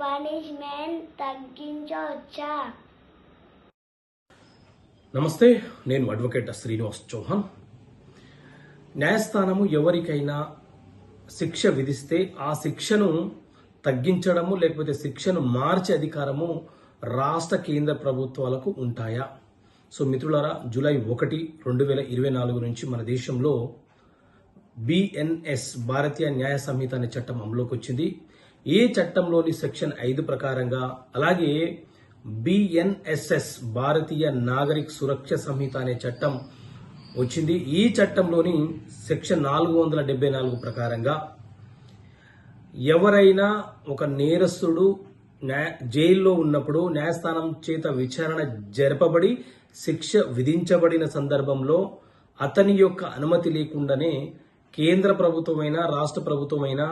Punishment తగ్గించవచ్చా? నమస్తే, నేను advocate Srinivas Chauhan. న్యాయస్థానము ఎవరికైనా శిక్ష విధిస్తే ఆ శిక్షను తగ్గించడము లేకపోతే శిక్షను మార్చే అధికారము రాష్ట్ర కేంద్ర ప్రభుత్వాలకు ఉంటాయా? సో మిత్రులారా, జూలై 1, 2024 నుంచి మన దేశంలో BNS భారతీయ న్యాయ సంహిత అనే చట్టం అమలులోకి వచ్చింది. ఈ చట్టంలోని సెక్షన్ 5 ప్రకారంగా, అలాగే BNSS భారతీయ నాగరిక సురక్ష సంహిత అనే చట్టం వచ్చింది. ఈ చట్టంలోని సెక్షన్ 474 ప్రకారంగా ఎవరైనా ఒక నేరస్తుడు జైల్లో ఉన్నప్పుడు న్యాయస్థానం చేత విచారణ జరపబడి శిక్ష విధించబడిన సందర్భంలో అతని యొక్క అనుమతి లేకుండానే కేంద్ర ప్రభుత్వమైనా రాష్ట్ర ప్రభుత్వమైనా